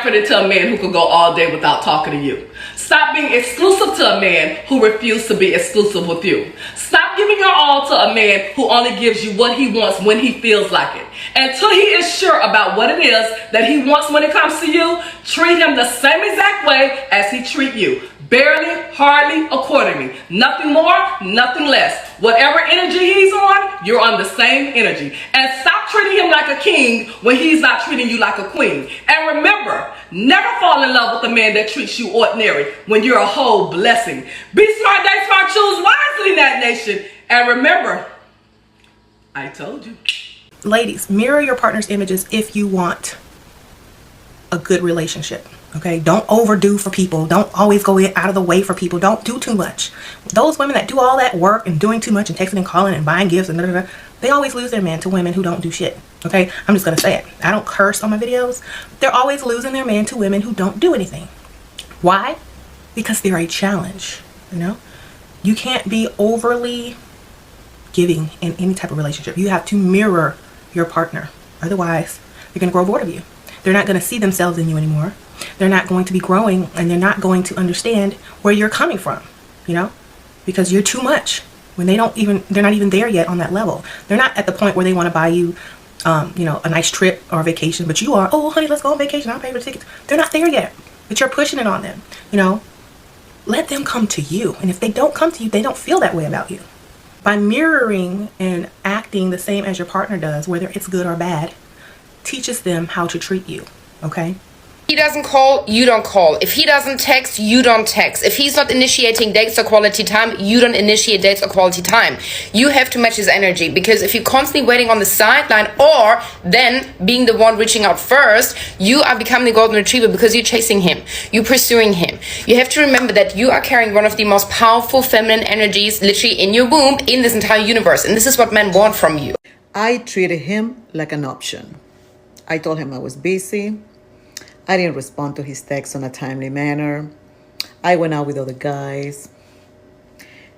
pretty to a man who could go all day without talking to you. Stop being exclusive to a man who refuses to be exclusive with you. Stop giving your all to a man who only gives you what he wants when he feels like it. Until he is sure about what it is that he wants when it comes to you, treat him the same exact way as he treats you. Barely, hardly, accordingly. Nothing more, nothing less. Whatever energy he's on, you're on the same energy. And stop treating him like a king when he's not treating you like a queen. And remember, never fall in love with a man that treats you ordinary when you're a whole blessing. Be smart, date smart, choose wisely, Nat Nation. And remember, I told you. Ladies, mirror your partner's images if you want a good relationship. Okay, don't overdo for people. Don't always go out of the way for people. Don't do too much. Those women that do all that work and doing too much and texting and calling and buying gifts and they always lose their man to women who don't do shit. Okay, I'm just gonna say it. I don't curse on my videos. They're always losing their man to women who don't do anything. Why? Because they're a challenge. You know, you can't be overly giving in any type of relationship. You have to mirror your partner. Otherwise, they're gonna grow bored of you. They're not gonna see themselves in you anymore. They're not going to be growing, and they're not going to understand where you're coming from, you know, because you're too much when they're not even there yet on that level. They're not at the point where they want to buy you, you know, a nice trip or a vacation, but you are, oh, honey, let's go on vacation. I'll pay for the tickets. They're not there yet, but you're pushing it on them, you know. Let them come to you. And if they don't come to you, they don't feel that way about you. By mirroring and acting the same as your partner does, whether it's good or bad, teaches them how to treat you, okay? He doesn't call, you don't call. If he doesn't text, you don't text. If he's not initiating dates or quality time, you don't initiate dates or quality time. You have to match his energy, because if you're constantly waiting on the sideline or then being the one reaching out first, you are becoming the golden retriever because you're chasing him. You're pursuing him. You have to remember that you are carrying one of the most powerful feminine energies literally in your womb in this entire universe. And this is what men want from you. I treated him like an option. I told him I was busy. I didn't respond to his texts in a timely manner. I went out with other guys.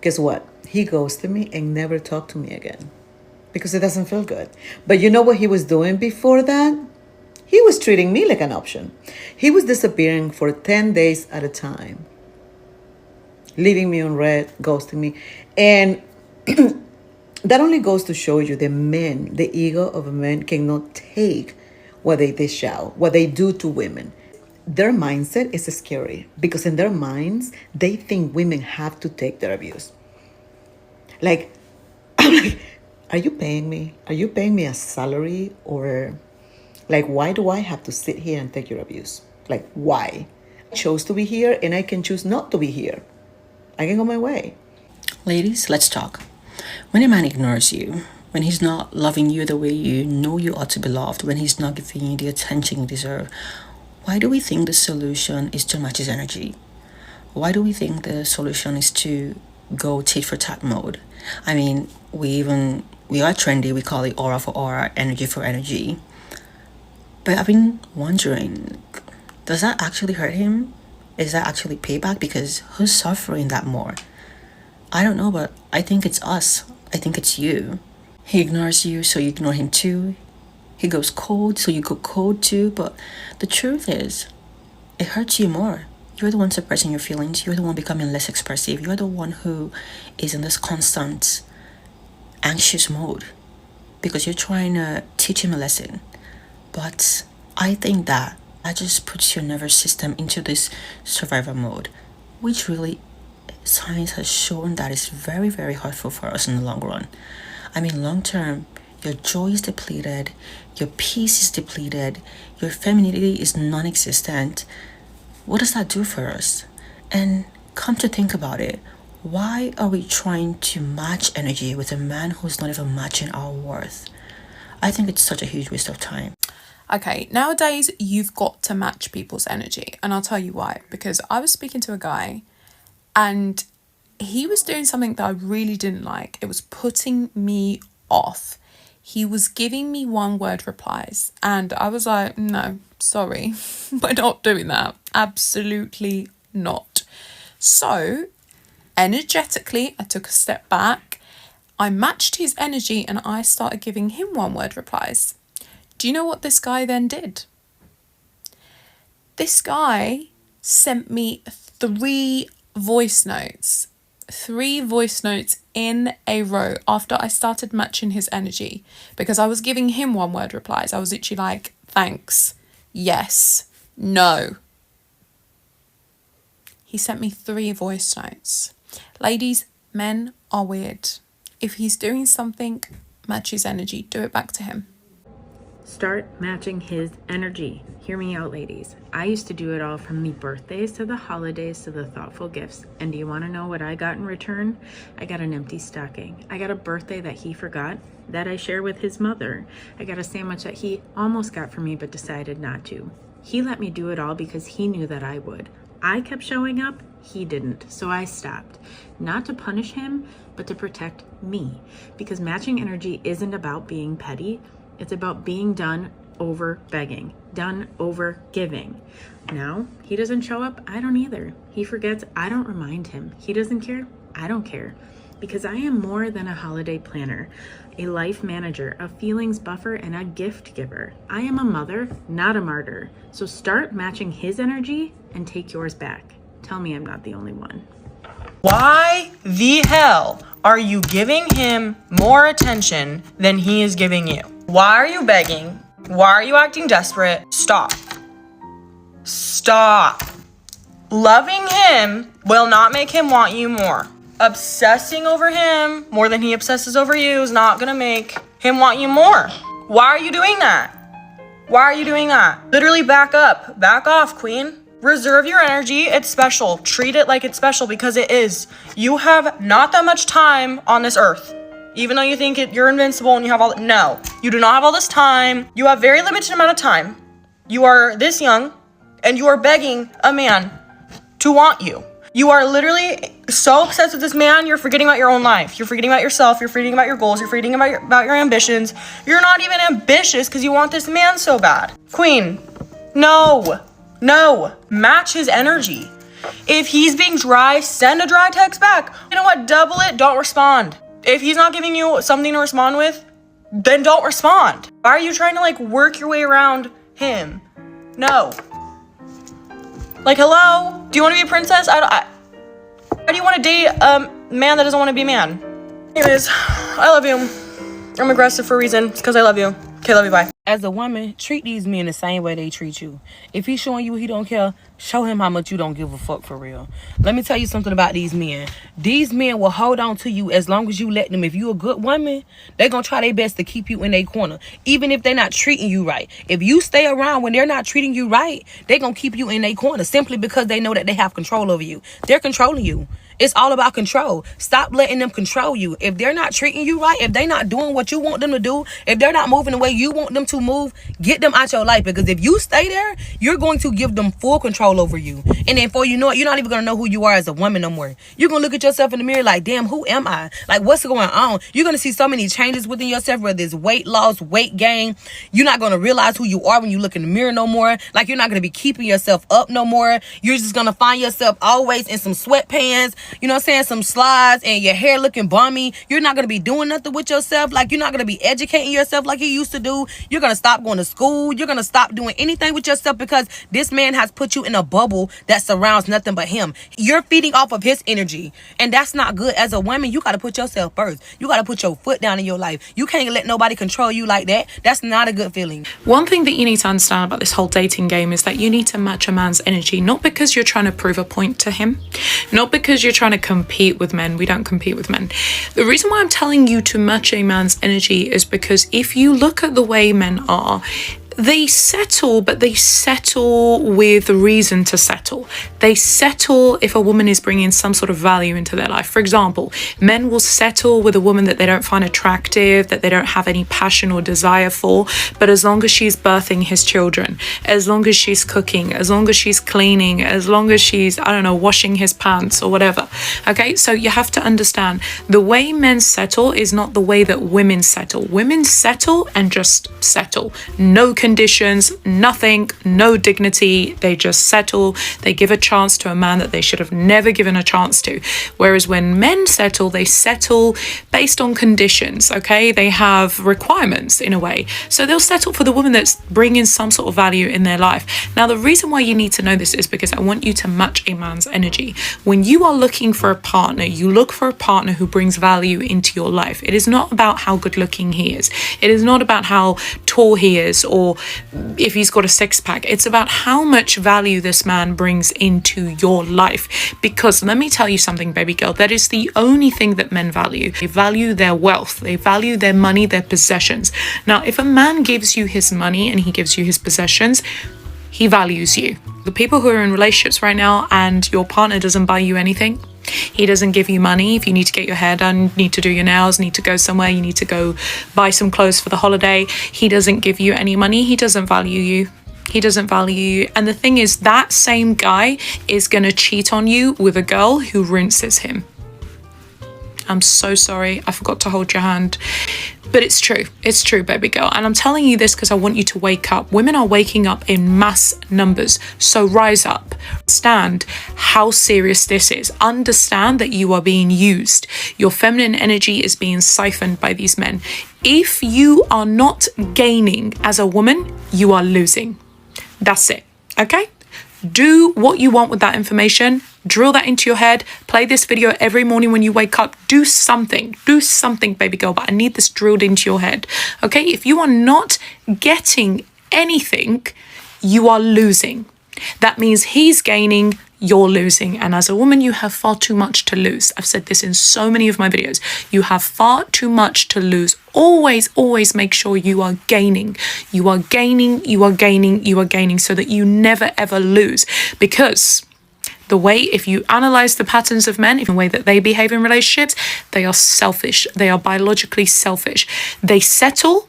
Guess what? He ghosted me and never talked to me again because it doesn't feel good. But you know what he was doing before that? He was treating me like an option. He was disappearing for 10 days at a time, leaving me on red, ghosting me. And that only goes to show you the men, the ego of a man cannot take what they dish out, what they do to women. Their mindset is scary because in their minds, they think women have to take their abuse. Like, I'm like, are you paying me? Are you paying me a salary? Or like, why do I have to sit here and take your abuse? Like, why? I chose to be here and I can choose not to be here. I can go my way. Ladies, let's talk. When a man ignores you, when he's not loving you the way you know you ought to be loved, when he's not giving you the attention you deserve, why do we think the solution is to match his energy? Why do we think the solution is to go tit for tat mode? I mean, we are trendy, we call it aura for aura, energy for energy. But I've been wondering, does that actually hurt him? Is that actually payback? Because who's suffering that more? I don't know, but I think it's us. I think it's you. He ignores you, so you ignore him too. He goes cold, so you go cold too. But the truth is, it hurts you more. You're the one suppressing your feelings. You're the one becoming less expressive. You're the one who is in this constant anxious mode because you're trying to teach him a lesson. But I think that just puts your nervous system into this survival mode, which really science has shown that is very, very hurtful for us in the long run. I mean, long term, your joy is depleted, your peace is depleted, your femininity is non-existent. What does that do for us? And come to think about it, why are we trying to match energy with a man who's not even matching our worth? I think it's such a huge waste of time. Okay, nowadays you've got to match people's energy, and I'll tell you why. Because I was speaking to a guy and he was doing something that I really didn't like. It was putting me off. He was giving me one-word replies and I was like, no, sorry, we're not doing that. Absolutely not. So energetically, I took a step back. I matched his energy and I started giving him one-word replies. Do you know what this guy then did? This guy sent me 3 voice notes. 3 voice notes in a row after I started matching his energy, because I was giving him one word replies. I was literally like, thanks, yes, no. He sent me 3 voice notes. Ladies, men are weird. If he's doing something, match his energy, do it back to him. Start matching his energy. Hear me out, ladies. I used to do it all, from the birthdays to the holidays to the thoughtful gifts. And do you want to know what I got in return? I got an empty stocking. I got a birthday that he forgot that I share with his mother. I got a sandwich that he almost got for me but decided not to. He let me do it all because he knew that I would. I kept showing up, he didn't, so I stopped. Not to punish him, but to protect me. Because matching energy isn't about being petty. It's about being done over begging, done over giving. Now, he doesn't show up, I don't either. He forgets, I don't remind him. He doesn't care, I don't care. Because I am more than a holiday planner, a life manager, a feelings buffer, and a gift giver. I am a mother, not a martyr. So start matching his energy and take yours back. Tell me I'm not the only one. Why the hell are you giving him more attention than he is giving you? Why are you begging? Why are you acting desperate? Stop. Stop. Loving him will not make him want you more. Obsessing over him more than he obsesses over you is not gonna make him want you more. Why are you doing that? Why are you doing that? Literally back up. Back off, queen. Reserve your energy. It's special. Treat it like it's special, because it is. You have not that much time on this earth. Even though you think you're invincible and you have all... No, you do not have all this time. You have very limited amount of time. You are this young, and you are begging a man to want you. You are literally so obsessed with this man, you're forgetting about your own life. You're forgetting about yourself. You're forgetting about your goals. You're forgetting about your ambitions. You're not even ambitious because you want this man so bad. Queen, no. Match his energy. If he's being dry, send a dry text back. You know what? Double it. Don't respond. If he's not giving you something to respond with, then don't respond. Why are you trying to work your way around him? No. Hello? Do you want to be a princess? Why do you want to date a man that doesn't want to be a man? Anyways, I love you. I'm aggressive for a reason. It's because I love you. Okay, love you, bye. As a woman, treat these men the same way they treat you. If he's showing you he don't care, show him how much you don't give a fuck for real. Let me tell you something about these men. These men will hold on to you as long as you let them. If you a good woman, they're going to try their best to keep you in their corner, even if they're not treating you right. If you stay around when they're not treating you right, they're going to keep you in their corner simply because they know that they have control over you. They're controlling you. It's all about control. Stop letting them control you. If they're not treating you right, if they're not doing what you want them to do, if they're not moving the way you want them to move, get them out your life. Because if you stay there, you're going to give them full control over you. And then before you know it, you're not even going to know who you are as a woman no more. You're going to look at yourself in the mirror like, damn, who am I? What's going on? You're going to see so many changes within yourself, whether it's weight loss, weight gain. You're not going to realize who you are when you look in the mirror no more. You're not going to be keeping yourself up no more. You're just going to find yourself always in some sweatpants, you know what I'm saying, some slides, and your hair looking bummy. You're not going to be doing nothing with yourself. You're not going to be educating yourself like you used to do. You're going to stop going to school. You're going to stop doing anything with yourself because this man has put you in a bubble that surrounds nothing but him. You're feeding off of his energy, and that's not good. As a woman, you got to put yourself first. You got to put your foot down in your life. You can't let nobody control you like that. That's not a good feeling. One thing that you need to understand about this whole dating game is that you need to match a man's energy, not because you're trying to prove a point to him, not because you're trying to compete with men. We don't compete with men. The reason why I'm telling you to match a man's energy is because if you look at the way men are, they settle, but they settle with reason to settle. They settle if a woman is bringing some sort of value into their life. For example, men will settle with a woman that they don't find attractive, that they don't have any passion or desire for, but as long as she's birthing his children, as long as she's cooking, as long as she's cleaning, as long as she's, washing his pants or whatever. Okay, so you have to understand the way men settle is not the way that women settle. Women settle and just settle. No conditions. conditions, nothing, no dignity. They just settle. They give a chance to a man that they should have never given a chance to. Whereas when men settle, they settle based on conditions, okay? They have requirements in a way. So they'll settle for the woman that's bringing some sort of value in their life. Now, the reason why you need to know this is because I want you to match a man's energy. When you are looking for a partner, you look for a partner who brings value into your life. It is not about how good looking he is. It is not about how tall he is or if he's got a six-pack. It's about how much value this man brings into your life. Because let me tell you something, baby girl, that is the only thing that men value. They value their wealth. They value their money, their possessions. Now, if a man gives you his money and he gives you his possessions, he values you. The people who are in relationships right now and your partner doesn't buy you anything, he doesn't give you money if you need to get your hair done, need to do your nails, need to go somewhere, you need to go buy some clothes for the holiday, he doesn't give you any money, he doesn't value you. He doesn't value you. And the thing is, that same guy is going to cheat on you with a girl who rinses him. I'm so sorry. I forgot to hold your hand. But it's true. It's true, baby girl. And I'm telling you this because I want you to wake up. Women are waking up in mass numbers. So rise up. Understand how serious this is. Understand that you are being used. Your feminine energy is being siphoned by these men. If you are not gaining as a woman, you are losing. That's it. Okay? Do what you want with that information. Drill that into your head. Play this video every morning when you wake up. Do something, baby girl. But I need this drilled into your head. Okay? If you are not getting anything, you are losing. That means he's gaining, you're losing. And as a woman, you have far too much to lose. I've said this in so many of my videos. You have far too much to lose. Always make sure you are gaining. You are gaining so that you never ever lose. Because the way, if you analyze the patterns of men, the way that they behave in relationships, they are selfish. They are biologically selfish. They settle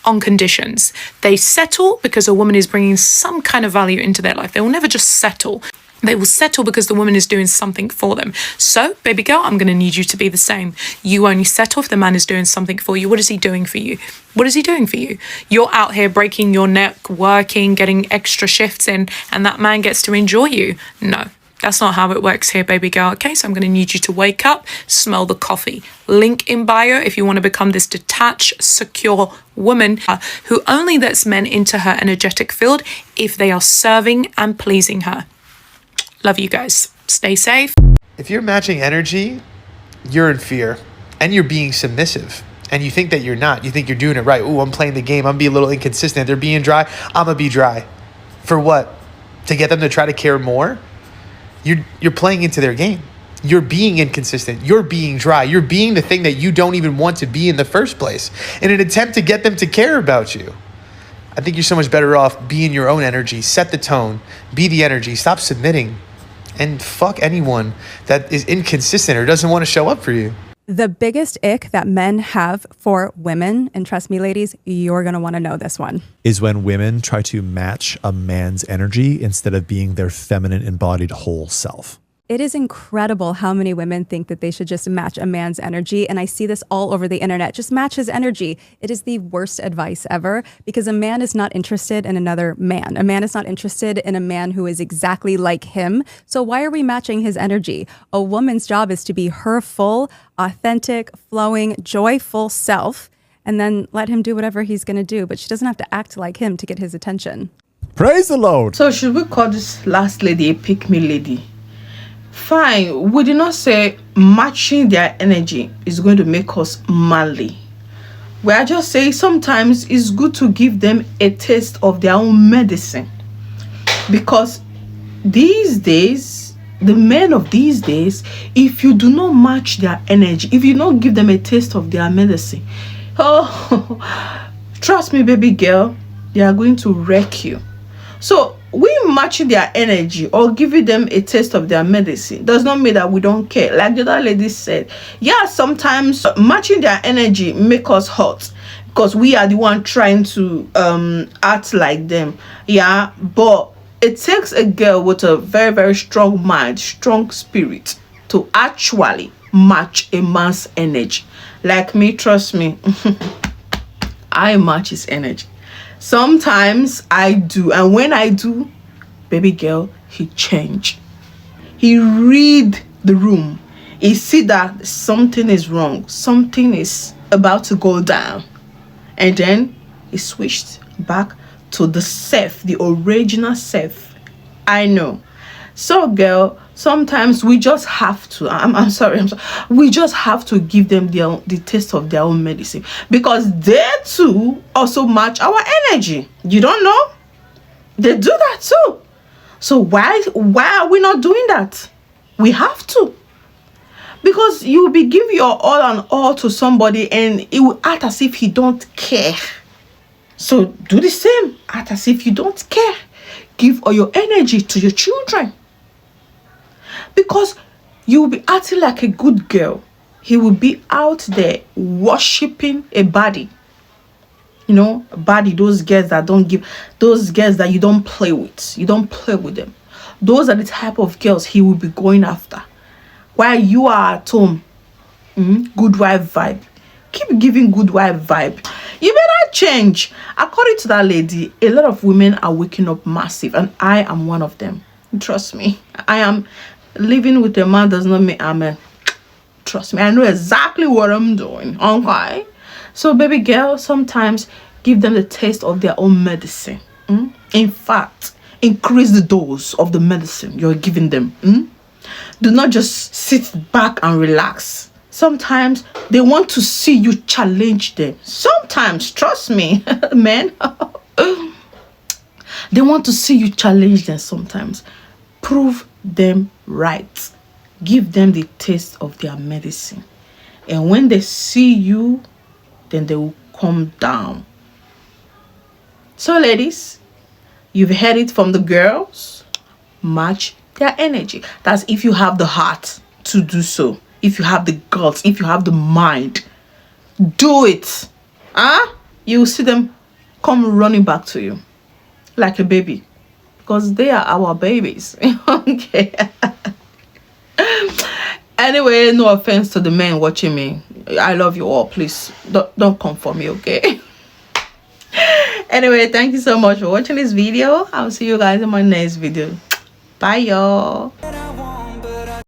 on conditions. They settle because a woman is bringing some kind of value into their life. They will never just settle. They will settle because the woman is doing something for them. So, baby girl, I'm going to need you to be the same. You only settle if the man is doing something for you. What is he doing for you? What is he doing for you? You're out here breaking your neck, working, getting extra shifts in, and that man gets to enjoy you. No. That's not how it works here, baby girl. Okay, so I'm going to need you to wake up, smell the coffee. Link in bio if you want to become this detached, secure woman who only lets men into her energetic field if they are serving and pleasing her. Love you guys. Stay safe. If you're matching energy, you're in fear and you're being submissive. And you think that you're not. You think you're doing it right. Ooh, I'm playing the game. I'm being a little inconsistent. They're being dry. I'm going to be dry. For what? To get them to try to care more? You're playing into their game. You're being inconsistent. You're being dry. You're being the thing that you don't even want to be in the first place in an attempt to get them to care about you. I think you're so much better off being your own energy. Set the tone. Be the energy. Stop submitting. And fuck anyone that is inconsistent or doesn't want to show up for you. The biggest ick that men have for women, and trust me, ladies, you're going to want to know this one, is when women try to match a man's energy instead of being their feminine embodied whole self. It is incredible how many women think that they should just match a man's energy. And I see this all over the internet. Just match his energy. It is the worst advice ever because a man is not interested in another man. A man is not interested in a man who is exactly like him. So why are we matching his energy? A woman's job is to be her full, authentic, flowing, joyful self, and then let him do whatever he's going to do. But she doesn't have to act like him to get his attention. Praise the Lord. So should we call this last lady a pick-me lady? Fine, we did not say matching their energy is going to make us manly. We are just saying sometimes it's good to give them a taste of their own medicine. Because these days, the men of these days, if you do not match their energy, if you don't give them a taste of their medicine, oh, trust me, baby girl, they are going to wreck you. So we matching their energy or giving them a taste of their medicine does not mean that we don't care. Like the other lady said, yeah, sometimes matching their energy make us hot because we are the one trying to act like them. Yeah, but it takes a girl with a very, very strong mind, strong spirit to actually match a man's energy. Like me, trust me, I match his energy. Sometimes I do, and when I do, baby girl, he change. He read the room. He see that something is wrong, something is about to go down, and then he switched back to the self, the original self. I know. So girl, sometimes we just have to, I'm sorry, we just have to give them the taste of their own medicine, because they too also match our energy. You don't know? They do that too. So why are we not doing that? We have to. Because you will be giving your all and all to somebody, and it will act as if you don't care. So do the same. Act as if you don't care. Give all your energy to your children. Because you will be acting like a good girl. He will be out there worshipping a body. You know, a body, those girls that don't give, those girls that you don't play with. You don't play with them. Those are the type of girls he will be going after. While you are at home, good wife vibe. Keep giving good wife vibe. You better change. According to that lady, a lot of women are waking up massive, and I am one of them. Trust me. I am living with a man does not mean amen. Trust me, I know exactly what I'm doing. Okay? So baby girl, sometimes give them the taste of their own medicine. In fact, increase the dose of the medicine you're giving them. Do not just sit back and relax. Sometimes they want to see you challenge them. Sometimes, trust me, men, they want to see you challenge them sometimes. Prove them right. Give them the taste of their medicine. And when they see you, then they will calm down. So ladies, you've heard it from the girls. Match their energy. That's if you have the heart to do so. If you have the guts, if you have the mind, do it. You will see them come running back to you like a baby, because they are our babies. Okay. Anyway, no offense to the men watching me. I love you all. Please don't come for me, okay? Anyway, thank you so much for watching this video. I'll see you guys in my next video. Bye, y'all.